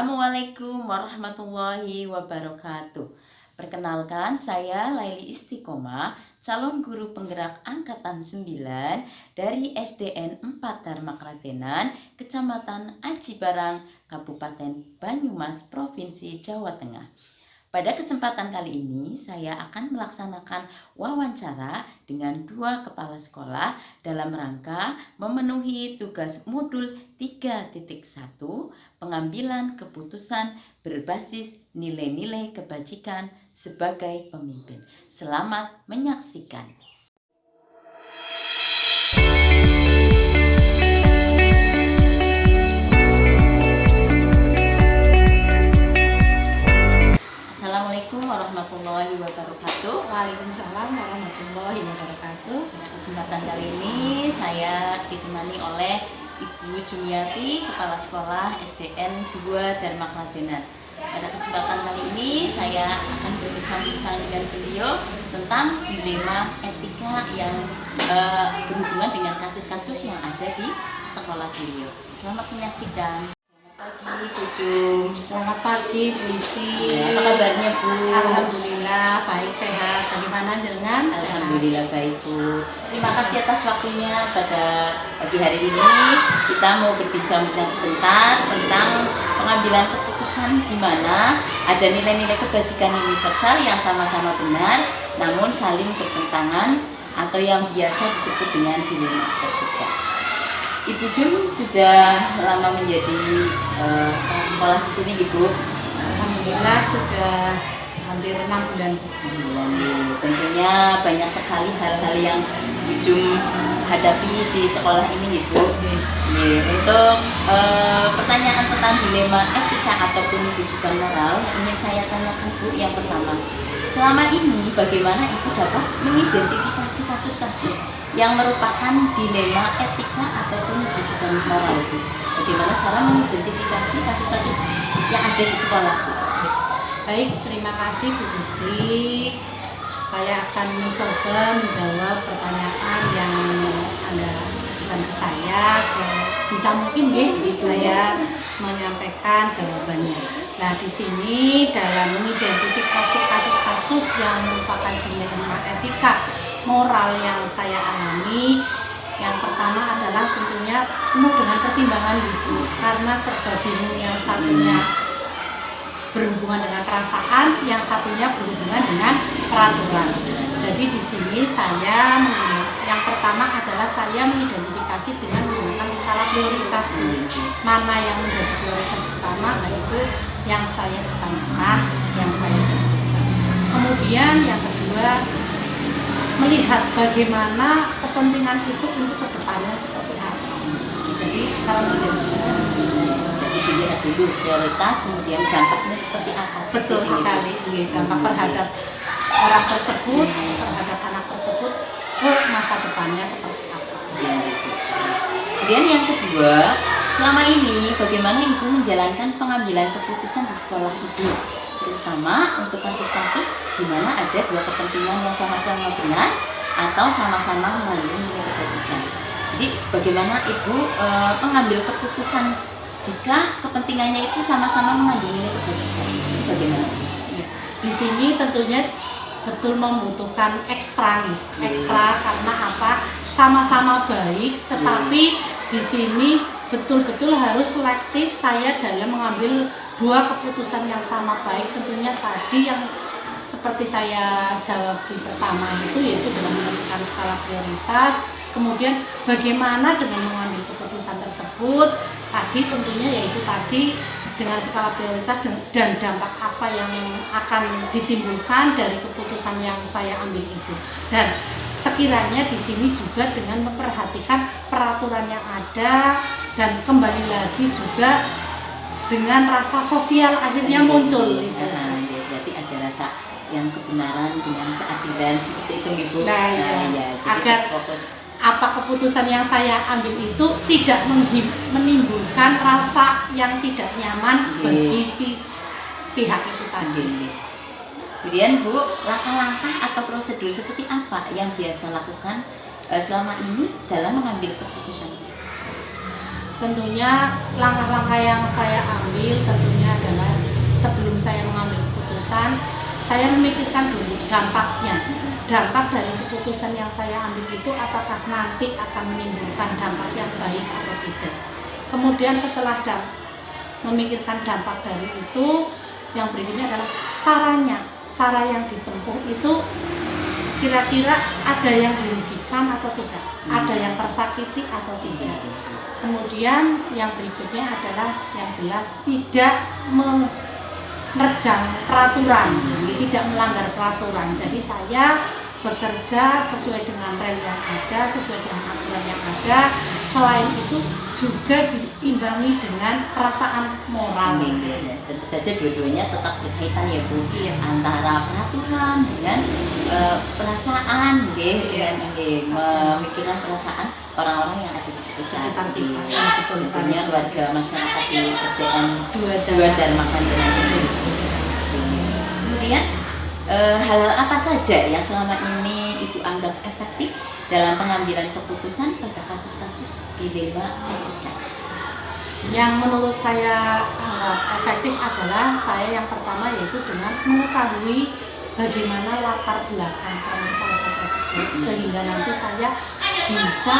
Assalamualaikum warahmatullahi wabarakatuh. Perkenalkan, saya Laili Istiqomah, calon guru penggerak angkatan 9 dari SDN 4 Dharma Klatenan, Kecamatan Aji Barang, Kabupaten Banyumas, Provinsi Jawa Tengah. Pada kesempatan kali ini saya akan melaksanakan wawancara dengan dua kepala sekolah dalam rangka memenuhi tugas modul 3.1 pengambilan keputusan berbasis nilai-nilai kebajikan sebagai pemimpin. Selamat menyaksikan. Assalamualaikum warahmatullahi wabarakatuh. Waalaikumsalam warahmatullahi wabarakatuh. Pada kesempatan kali ini saya ditemani oleh Ibu Jumiati, Kepala Sekolah SDN 2 Dharma Klatenan. Pada kesempatan kali ini saya akan berbincang-bincang dengan beliau tentang dilema etika yang berhubungan dengan kasus-kasus yang ada di sekolah beliau. Selamat menyaksikan. Pagi Bu Jum. Selamat pagi Bu Isti. Apa kabarnya Bu? Alhamdulillah baik sehat. Bagaimana jenengan? Alhamdulillah baik Bu. Terima kasih atas waktunya pada pagi hari ini. Kita mau berbincang-bincang sebentar tentang pengambilan keputusan di mana ada nilai-nilai kebajikan universal yang sama-sama benar namun saling bertentangan atau yang biasa disebut dengan dilema etika. Ibu Jum sudah lama menjadi sekolah di sini, Ibu. Alhamdulillah sudah hampir 6 bulan. Tentunya banyak sekali hal-hal yang Ibu Jum hadapi di sekolah ini, Ibu. Untuk pertanyaan tentang dilema etika ataupun rujukan moral yang ingin saya tanyakan, Bu, yang pertama, selama ini bagaimana Ibu dapat mengidentifikasi kasus-kasus yang merupakan dilema etika ataupun rujukan moral, Bu? Bagaimana cara mengidentifikasi kasus-kasus yang ada di sekolah, Bu? Baik, terima kasih Bu Isti. Saya akan mencoba menjawab pertanyaan yang Anda ajukan ke saya. Bisa mungkin ya, saya menyampaikan jawabannya. Nah, di sini dalam mengidentifikasi kasus-kasus yang merupakan dilema etika moral yang saya alami, yang pertama adalah tentunya penuh dengan pertimbangan itu, karena serba bingung. Yang satunya berhubungan dengan perasaan, yang satunya berhubungan dengan peraturan. Jadi di sini saya yang pertama adalah saya mengidentifikasi dengan menggunakan skala prioritas, mana yang menjadi prioritas utama, nah itu yang saya utamakan, yang saya utamakan. Kemudian yang kedua, melihat bagaimana kepentingan itu untuk kedepannya seperti apa. Jadi cara mengidentifikasi seperti itu. Jadi dilihat dulu prioritas, kemudian dampaknya seperti apa. Betul sekali, dampak terhadap orang tersebut, terhadap anak tersebut ke masa depannya seperti apa. Kemudian yang kedua, selama ini bagaimana Ibu menjalankan pengambilan keputusan di sekolah Ibu, terutama untuk kasus-kasus di mana ada dua kepentingan yang sama-sama benar atau sama-sama mengandung nilai kebajikan. Jadi bagaimana Ibu mengambil keputusan jika kepentingannya itu sama-sama mengandung nilai kebajikan? Itu bagaimana? Di sini tentunya betul membutuhkan ekstra nih. Ekstra karena apa? Sama-sama baik, tetapi di sini betul-betul harus selektif saya dalam mengambil dua keputusan yang sama baik. Tentunya tadi yang seperti saya jawab di pertama itu, yaitu dengan menentukan skala prioritas, kemudian bagaimana dengan mengambil keputusan tersebut tadi, tentunya yaitu tadi dengan skala prioritas dan dampak apa yang akan ditimbulkan dari keputusan yang saya ambil itu. Dan sekiranya di sini juga dengan memperhatikan peraturan yang ada, dan kembali lagi juga dengan rasa sosial akhirnya muncul itu. Berarti ada rasa yang kebenaran dengan keadilan seperti itu, Ibu. Jadi agar fokus apa keputusan yang saya ambil itu tidak menimbulkan rasa yang tidak nyaman bagi si pihak itu tadi. Kemudian Bu, langkah-langkah atau prosedur seperti apa yang biasa lakukan selama ini dalam mengambil keputusan? tentunya langkah-langkah yang saya ambil tentunya adalah sebelum saya mengambil keputusan, saya memikirkan dulu dampaknya. Dampak dari keputusan yang saya ambil itu apakah nanti akan menimbulkan dampak yang baik atau tidak. Kemudian setelah memikirkan dampak dari itu, yang berikutnya adalah caranya. Cara yang ditempuh itu kira-kira ada yang dirugikan atau tidak, ada yang tersakiti atau tidak. Kemudian yang berikutnya adalah yang jelas tidak menerjang peraturan, tidak melanggar peraturan. Jadi saya bekerja sesuai dengan rel yang ada, sesuai dengan aturan yang ada. Selain itu juga diimbangi dengan perasaan moral. Tentu saja dua-duanya tetap berkaitan ya Bu, Iya. antara peraturan dengan perasaan, dengan memikirkan perasaan orang-orang yang ada di sekitar Sekitar kita. Di- Ya, betul sekali. tentunya warga masyarakat di SDN Dua dua Dharma Kandenan itu. Kemudian hal-hal apa saja yang selama ini Ibu anggap efektif dalam pengambilan keputusan pada kasus-kasus dilema etika? Yang menurut saya anggap efektif adalah saya yang pertama yaitu dengan mengetahui bagaimana latar belakang permasalahan tersebut sehingga nanti saya bisa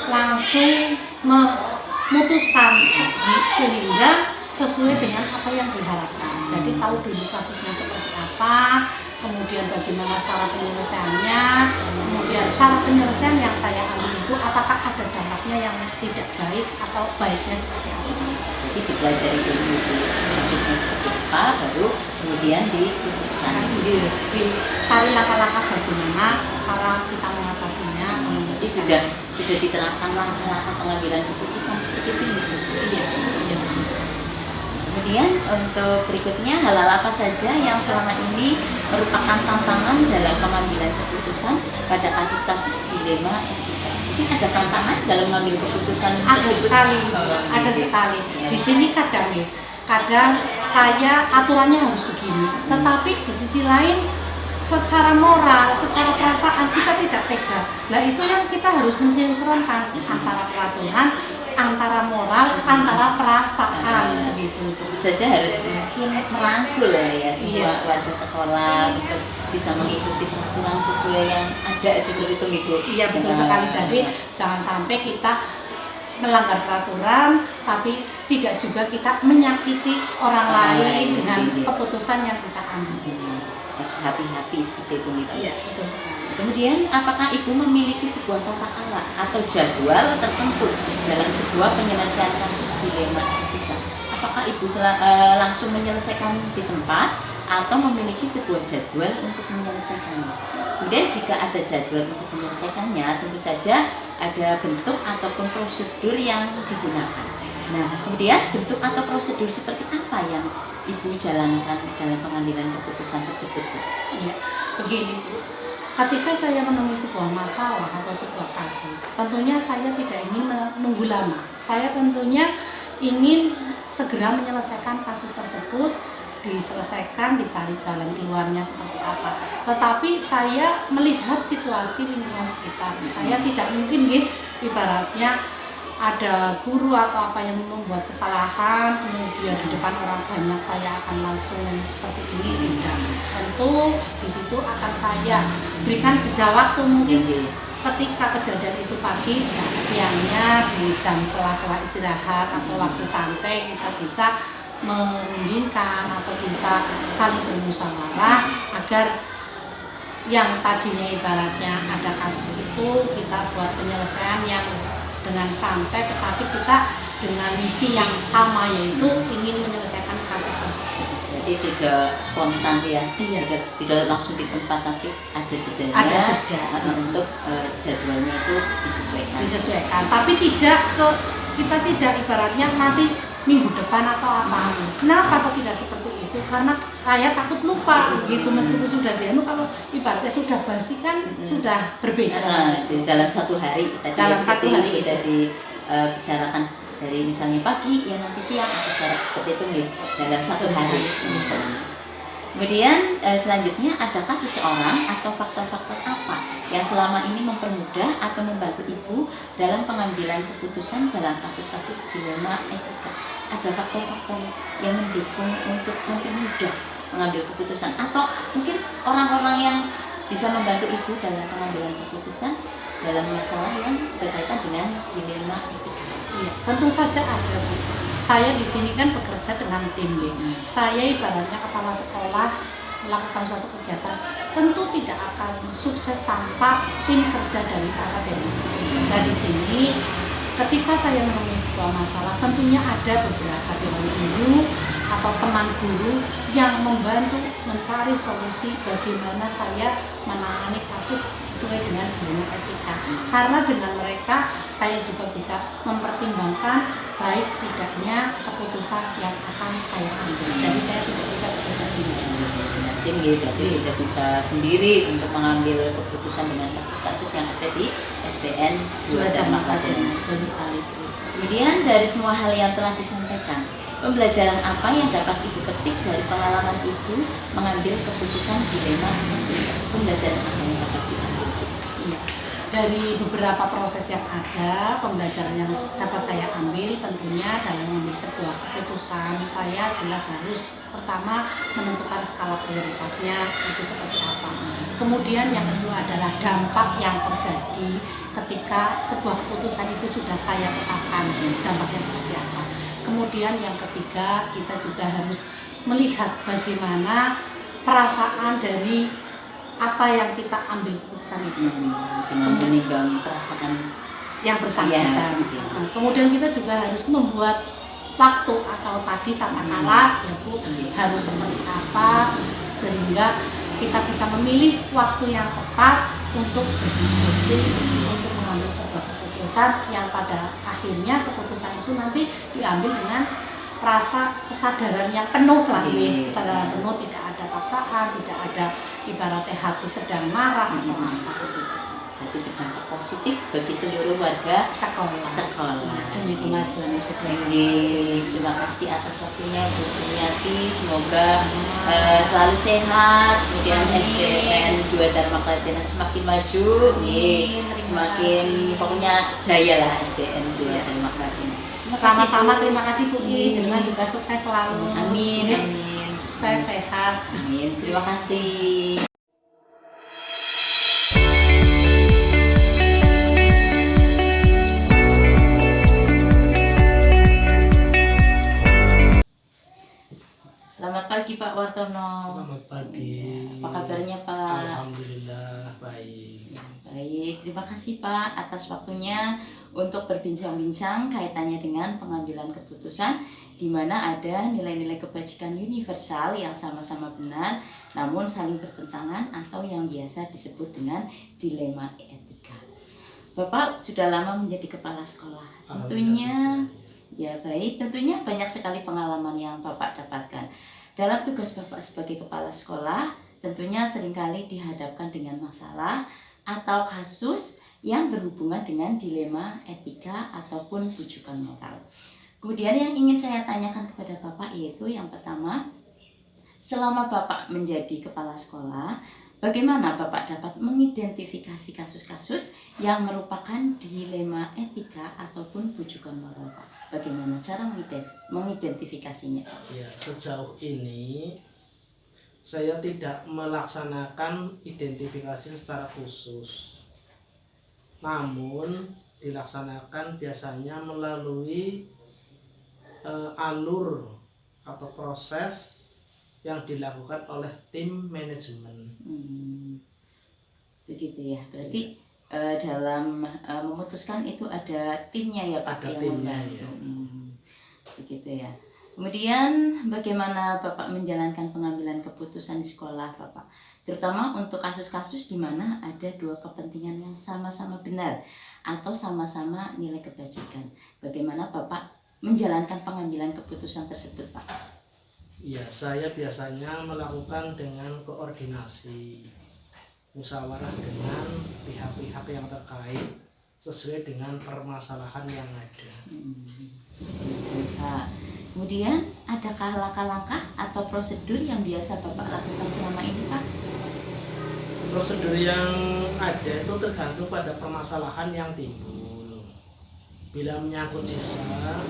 langsung memutuskan sehingga sesuai dengan apa yang diharapkan. Jadi tahu dulu kasusnya seperti apa, kemudian bagaimana cara penyelesaiannya, kemudian cara penyelesaian yang saya ambil itu apakah ada dampaknya yang tidak baik atau baiknya seperti apa. Jadi dipelajari dulu kasusnya seperti apa, baru kemudian diputuskan. Dicari langkah-langkah bagaimana cara kita mengatasinya. Jadi sudah diterapkan langkah-langkah pengambilan keputusan seperti itu. Iya. Kemudian untuk berikutnya hal-hal apa saja yang selama ini merupakan tantangan dalam pengambilan keputusan pada kasus-kasus dilema etika? Mungkin ada tantangan dalam mengambil keputusan Ada tersebut? sekali, Oh, ada gitu. sekali. Ya. Di sini kadang saya aturannya harus begini, tetapi di sisi lain secara moral, secara perasaan kita tidak tega. Nah itu yang kita harus mensinkronkan antara peraturan, antara moral, antara perasaan gitu. Tentu saja harus mungkin merangkul ya semua Iya. warga sekolah untuk bisa mengikuti peraturan sesuai yang ada seperti itu Ibu. Iya betul sekali. Jadi jangan sampai kita melanggar peraturan, tapi tidak juga kita menyakiti orang lain dengan keputusan yang kita ambil. Harus hati-hati seperti itu Ibu. Iya betul sekali. Kemudian apakah Ibu memiliki sebuah tata cara atau jadwal tertentu dalam sebuah penyelesaian kasus dilema etika? Apakah Ibu langsung menyelesaikan di tempat atau memiliki sebuah jadwal untuk menyelesaikannya? Kemudian jika ada jadwal untuk menyelesaikannya, tentu saja ada bentuk ataupun prosedur yang digunakan. Nah, kemudian bentuk atau prosedur seperti apa yang Ibu jalankan dalam pengambilan keputusan tersebut, Bu? Iya, begini Bu. Ketika saya menemui sebuah masalah atau sebuah kasus, tentunya saya tidak ingin menunggu lama. Saya tentunya ingin segera menyelesaikan kasus tersebut, diselesaikan, dicari jalan keluarnya seperti apa. Tetapi saya melihat situasi lingkungan sekitar. Saya tidak mungkin ibaratnya ada guru atau apa yang membuat kesalahan, kemudian di depan orang banyak saya akan langsung seperti ini, tidak. Tentu di situ akan saya berikan jeda waktu mungkin ketika kejadian itu pagi, ya, siangnya di jam sela-sela istirahat atau waktu santai kita bisa merundingkan atau bisa saling bermusyawarah agar yang tadinya ibaratnya ada kasus itu kita buat penyelesaian yang dengan santai, tetapi kita dengan misi yang sama yaitu ingin menyelesaikan kasus tersebut. Jadi tidak spontan ya, Iya. tidak langsung di tempat, tapi ada jedanya. Ada jeda. Untuk jadwalnya itu Disesuaikan, tapi kita tidak ibaratnya nanti minggu depan atau apa. Kenapa kok tidak seperti itu? Karena saya takut lupa gitu, meskipun sudah dianu, kalau ibaratnya sudah basi kan sudah berbeda. Jadi dalam satu hari tadi Dalam seperti satu hari kita dibicarakan dari misalnya pagi ya nanti siang atau sore seperti itu nih dalam satu hari. Kemudian selanjutnya adakah seseorang atau faktor-faktor apa yang selama ini mempermudah atau membantu Ibu dalam pengambilan keputusan dalam kasus-kasus dilema etika? Ada faktor-faktor yang mendukung untuk mempermudah mengambil keputusan, atau mungkin orang-orang yang bisa membantu Ibu dalam pengambilan keputusan dalam masalah yang berkaitan dengan dilema etika? Iya, tentu saja ada, Bu. Saya di sini kan bekerja dengan tim, Bu. Saya ibaratnya kepala sekolah melakukan suatu kegiatan, tentu tidak akan sukses tanpa tim kerja dari akademi. Nah, di sini ketika saya menemui sebuah masalah, tentunya ada beberapa dewan guru atau teman guru yang membantu mencari solusi bagaimana saya menangani kasus sesuai dengan dilema etika. Karena dengan mereka saya juga bisa mempertimbangkan baik tidaknya keputusan yang akan saya ambil. Jadi saya tidak bisa bekerja sendiri. Tim berarti tidak bisa sendiri untuk mengambil keputusan dengan kasus-kasus yang ada di SDN 2 Dharma Klaten. Kemudian dari semua hal yang telah disampaikan, pembelajaran apa yang dapat Ibu petik dari pengalaman Ibu mengambil keputusan dilema etika? Pembelajaran apa yang dapat diambil? Iya. Dari beberapa proses yang ada, pembelajaran yang dapat saya ambil tentunya dalam mengambil sebuah keputusan, saya jelas harus pertama menentukan skala prioritasnya itu seperti apa. Kemudian yang kedua adalah dampak yang terjadi ketika sebuah keputusan itu sudah saya tetapkan, dampaknya seperti apa. Kemudian yang ketiga, kita juga harus melihat bagaimana perasaan dari apa yang kita ambil keputusan itu dengan menimbang perasaan yang bersangkutan. Kemudian kita juga harus membuat waktu atau tadi tata cara, ya Bu, harus seperti apa sehingga kita bisa memilih waktu yang tepat untuk berdiskusi, untuk mengambil sebuah keputusan yang pada akhirnya keputusan itu nanti diambil dengan rasa kesadaran yang penuh lagi, kesadaran penuh, tidak ada paksaan, tidak ada ibaratnya hati sedang marah atau apa gitu. Berarti berdampak positif bagi seluruh warga sekolah demi kemajuan sekolah. Terima kasih atas waktunya Bu Jumiati, semoga selalu sehat, kemudian SDN 2 Dharma Klaten semakin maju, semakin pokoknya jaya lah SDN 2 Dharma Klaten. Sama-sama, terima kasih Bu. Jangan juga sukses selalu. Amin, amin. Sukses, sehat. Amin. Terima kasih. Selamat pagi Pak Wartono. Selamat pagi. Apa kabarnya Pak? Alhamdulillah baik. Baik, terima kasih Pak atas waktunya untuk berbincang-bincang kaitannya dengan pengambilan keputusan di mana ada nilai-nilai kebajikan universal yang sama-sama benar namun saling bertentangan atau yang biasa disebut dengan dilema etika. Bapak sudah lama menjadi kepala sekolah. Tentunya ya baik, tentunya banyak sekali pengalaman yang Bapak dapatkan. Dalam tugas Bapak sebagai kepala sekolah, tentunya seringkali dihadapkan dengan masalah atau kasus yang berhubungan dengan dilema etika ataupun rujukan moral. Kemudian yang ingin saya tanyakan kepada Bapak yaitu yang pertama, selama Bapak menjadi kepala sekolah, bagaimana Bapak dapat mengidentifikasi kasus-kasus yang merupakan dilema etika ataupun rujukan moral, Pak? Bagaimana cara mengidentifikasinya, Pak? Ya, sejauh ini saya tidak melaksanakan identifikasi secara khusus. Namun dilaksanakan biasanya melalui alur atau proses yang dilakukan oleh tim manajemen. Begitu ya, berarti dalam memutuskan itu ada timnya ya Pak, ada yang timnya, membantu. ya. Begitu ya. Kemudian bagaimana Bapak menjalankan pengambilan keputusan di sekolah Bapak? Terutama untuk kasus-kasus di mana ada dua kepentingan yang sama-sama benar atau sama-sama nilai kebajikan. Bagaimana Bapak menjalankan pengambilan keputusan tersebut, Pak? Ya, saya biasanya melakukan dengan koordinasi musyawarah dengan pihak-pihak yang terkait sesuai dengan permasalahan yang ada. Pak. Kemudian adakah langkah-langkah atau prosedur yang biasa Bapak lakukan selama ini, Pak? Prosedur yang ada itu tergantung pada permasalahan yang timbul. Bila menyangkut siswa,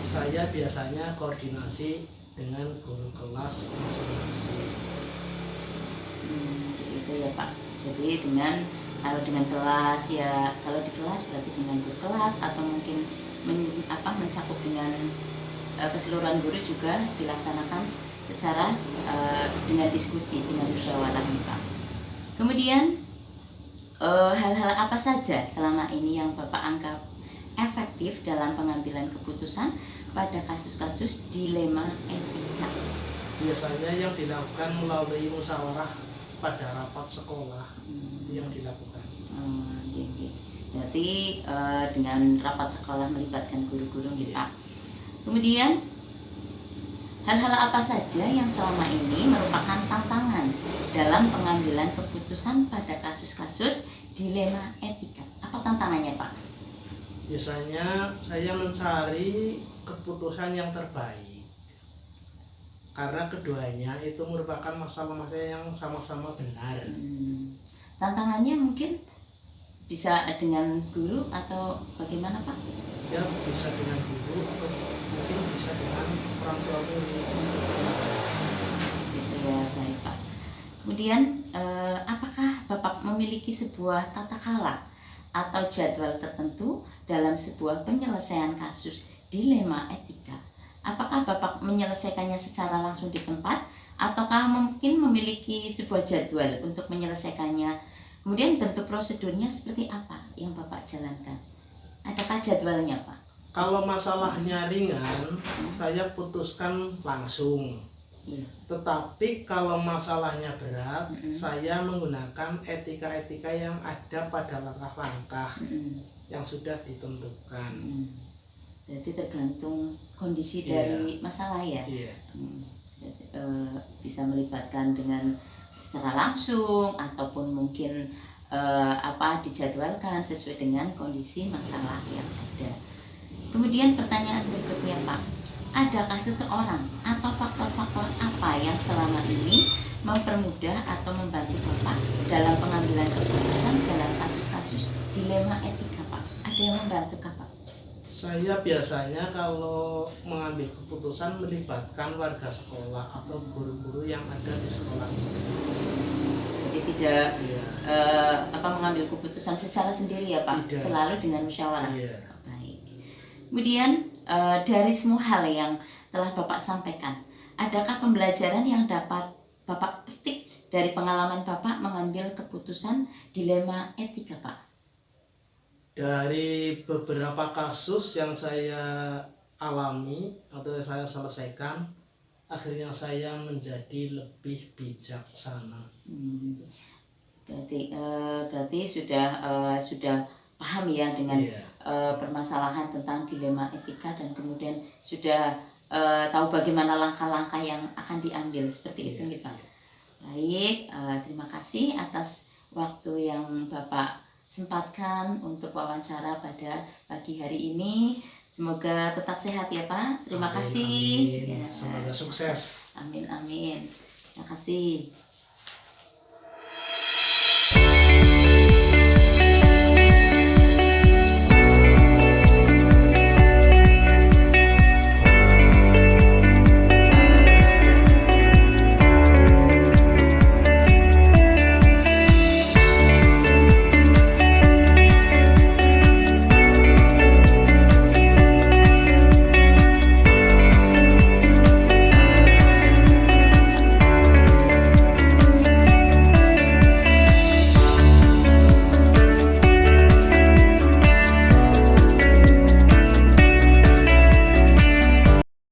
saya biasanya koordinasi dengan guru kelas masing-masing. Gitu ya Pak. Jadi kalau dengan kelas ya, kalau di kelas berarti dengan guru kelas, atau mungkin mencakup dengan keseluruhan guru juga dilaksanakan secara dengan diskusi, dengan musyawarah nih Pak. Kemudian hal-hal apa saja selama ini yang Bapak anggap efektif dalam pengambilan keputusan pada kasus-kasus dilema etika? Biasanya yang dilakukan melalui musyawarah pada rapat sekolah yang dilakukan. Iya. Berarti dengan rapat sekolah melibatkan guru-guru gitu Pak. Kemudian hal-hal apa saja yang selama ini merupakan tantangan dalam pengambilan keputusan pada kasus-kasus dilema etika? Apa tantangannya Pak? Biasanya saya mencari keputusan yang terbaik, karena keduanya itu merupakan masalah-masalah yang sama-sama benar. Tantangannya mungkin bisa dengan guru atau bagaimana Pak? Ya, bisa dengan guru atau mungkin bisa dengan orang tua murid. Gitu ya, baik Pak. Kemudian apakah Bapak memiliki sebuah tata krala atau jadwal tertentu dalam sebuah penyelesaian kasus dilema etika? Apakah Bapak menyelesaikannya secara langsung di tempat, ataukah mungkin memiliki sebuah jadwal untuk menyelesaikannya? Kemudian bentuk prosedurnya seperti apa yang Bapak jalankan? Adakah jadwalnya Pak? Kalau masalahnya ringan, saya putuskan langsung. Iya. Tetapi kalau masalahnya berat, saya menggunakan etika-etika yang ada pada langkah-langkah yang sudah ditentukan. Jadi tergantung kondisi dari masalah ya. Iya. Bisa melibatkan dengan secara langsung ataupun mungkin dijadwalkan sesuai dengan kondisi masalah yang ada. Kemudian pertanyaan berikutnya Pak, adakah seseorang atau faktor-faktor apa yang selama ini mempermudah atau membantu Bapak dalam pengambilan keputusan dalam kasus-kasus dilema etika Pak? Ada yang membantu Pak? Saya biasanya kalau mengambil keputusan melibatkan warga sekolah atau guru-guru yang ada di sekolah. Jadi tidak mengambil keputusan secara sendiri ya Pak? Tidak. Selalu dengan musyawarah. Iya. Baik. Kemudian dari semua hal yang telah Bapak sampaikan, adakah pembelajaran yang dapat Bapak petik dari pengalaman Bapak mengambil keputusan dilema etika Pak? Dari beberapa kasus yang saya alami atau saya selesaikan, akhirnya saya menjadi lebih bijaksana. Berarti sudah paham ya dengan permasalahan tentang dilema etika, dan kemudian sudah tahu bagaimana langkah-langkah yang akan diambil seperti itu nih Pak. Baik, terima kasih atas waktu yang Bapak sempatkan untuk wawancara pada pagi hari ini. Semoga tetap sehat ya Pak. Terima kasih. Amin. Semoga sukses. Amin. Terima kasih.